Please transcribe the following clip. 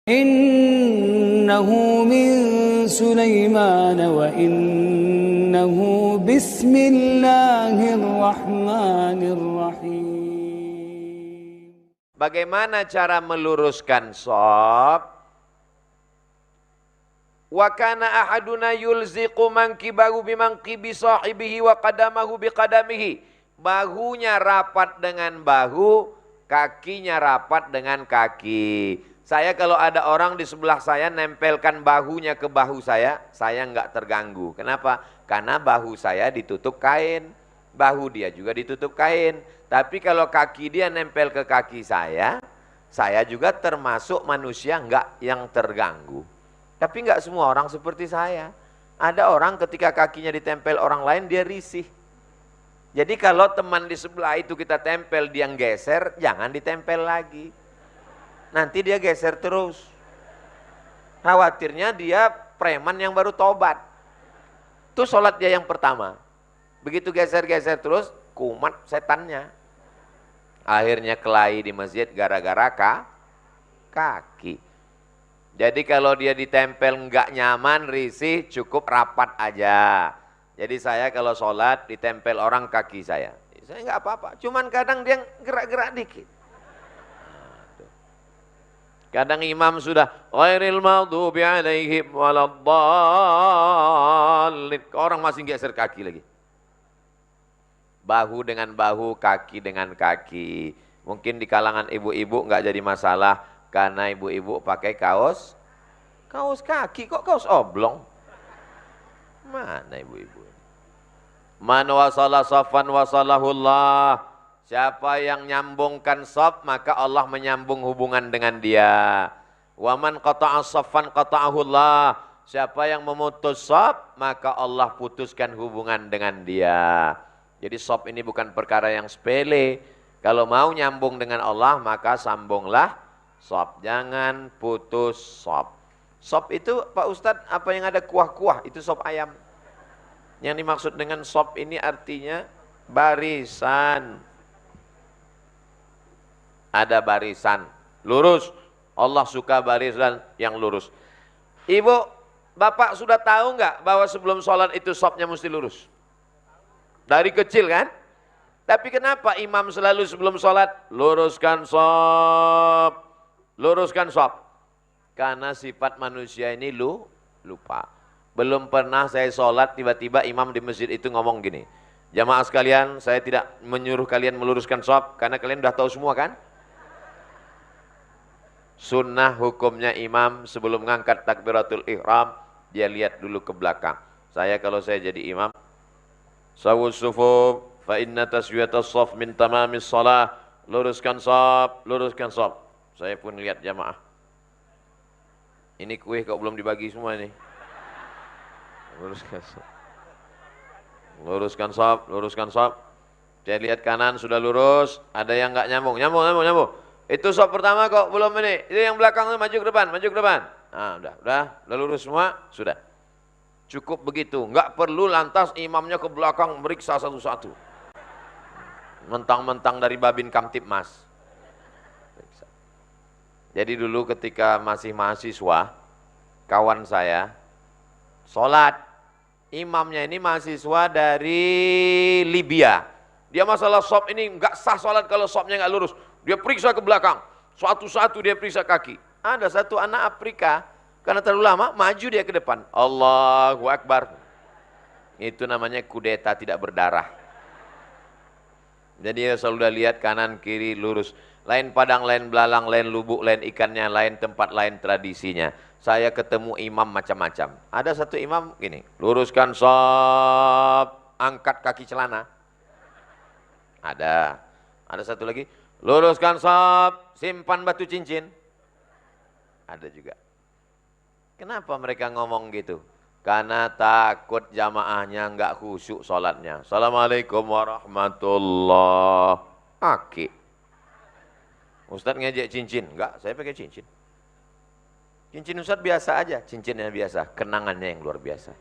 Innahu min Sulaiman wa innahu bismillahirrahmanirrahim. Bagaimana cara meluruskan shaf? Wa kana ahaduna yulziqu mankibahu bimankibi sahibihi wa qadamahu biqadamihi. Bahunya rapat dengan bahu, kakinya rapat dengan kaki. Saya kalau ada orang di sebelah saya nempelkan bahunya ke bahu saya enggak terganggu. Kenapa? Karena bahu saya ditutup kain, bahu dia juga ditutup kain. Tapi kalau kaki dia nempel ke kaki saya juga termasuk manusia enggak yang terganggu. Tapi enggak semua orang seperti saya. Ada orang ketika kakinya ditempel orang lain dia risih. Jadi kalau teman di sebelah itu kita tempel dia geser, jangan ditempel lagi. Nanti dia geser terus. Khawatirnya dia preman yang baru tobat. Itu sholat dia yang pertama. Begitu geser-geser terus, kumat setannya. Akhirnya kelahi di masjid gara-gara kaki. Jadi kalau dia ditempel enggak nyaman, risih, cukup rapat aja. Jadi saya kalau sholat ditempel orang kaki saya enggak apa-apa. Cuman kadang dia gerak-gerak dikit. Kadang imam sudah ghairil maghdubi alaihim waladdallin, orang masih geser kaki lagi. Bahu dengan bahu, kaki dengan kaki. Mungkin di kalangan ibu-ibu enggak jadi masalah karena ibu-ibu pakai kaos kaki, kok kaos oblong? Mana ibu-ibu? Man wasala safan wasalahullah. Siapa yang nyambungkan shaf maka Allah menyambung hubungan dengan dia. Wa man qata'a shaffan qata'ahullah. Siapa yang memutus shaf maka Allah putuskan hubungan dengan dia. Jadi shaf ini bukan perkara yang sepele. Kalau mau nyambung dengan Allah maka sambunglah shaf, jangan putus shaf. Shaf itu Pak Ustadz apa yang ada kuah-kuah itu shaf ayam. Yang dimaksud dengan shaf ini artinya barisan. Ada barisan lurus. Allah suka barisan yang lurus. Ibu, bapak sudah tahu nggak bahwa sebelum sholat itu shafnya mesti lurus? Dari kecil kan? Tapi kenapa imam selalu sebelum sholat luruskan shaf, luruskan shaf? Karena sifat manusia ini lupa. Belum pernah saya sholat tiba-tiba imam di masjid itu ngomong gini, jamaah sekalian, saya tidak menyuruh kalian meluruskan shaf karena kalian udah tahu semua kan? Sunnah hukumnya imam sebelum mengangkat takbiratul ihram, dia lihat dulu ke belakang. Kalau saya jadi imam, sawus sufuf fa inna taswiyatas shaf min tamamis shalah. Luruskan shaf, luruskan shaf. Saya pun lihat jamaah. Ini kue kok belum dibagi semua ini. Luruskan shaf. Luruskan shaf, luruskan shaf. Saya lihat kanan sudah lurus, ada yang enggak nyambung. Itu shaf pertama kok belum ini. Itu yang belakang itu maju ke depan, maju ke depan. Nah, udah lurus semua, sudah. Cukup begitu, enggak perlu lantas imamnya ke belakang meriksa satu-satu. Mentang-mentang dari Babin Kamtipmas. Jadi dulu ketika masih mahasiswa, kawan saya sholat, imamnya ini mahasiswa dari Libya. Dia masalah shaf ini enggak sah sholat kalau shafnya enggak lurus. Dia periksa ke belakang, satu-satu dia periksa kaki. Ada satu anak Afrika, karena terlalu lama, maju dia ke depan. Allahu Akbar. Itu namanya kudeta tidak berdarah. Jadi dia selalu lihat kanan, kiri, lurus. Lain padang, lain belalang, lain lubuk, lain ikannya, lain tempat, lain tradisinya. Saya ketemu imam macam-macam. Ada satu imam gini, luruskan shaf, angkat kaki celana. Ada satu lagi, luruskan shaf, simpan batu cincin. Ada juga. Kenapa mereka ngomong gitu? Karena takut jamaahnya enggak khusyuk sholatnya. Assalamualaikum warahmatullahi wabarakatuh. Ustadz ngejek cincin. Enggak, saya pakai cincin. Cincin Ustadz biasa aja, cincinnya biasa, kenangannya yang luar biasa.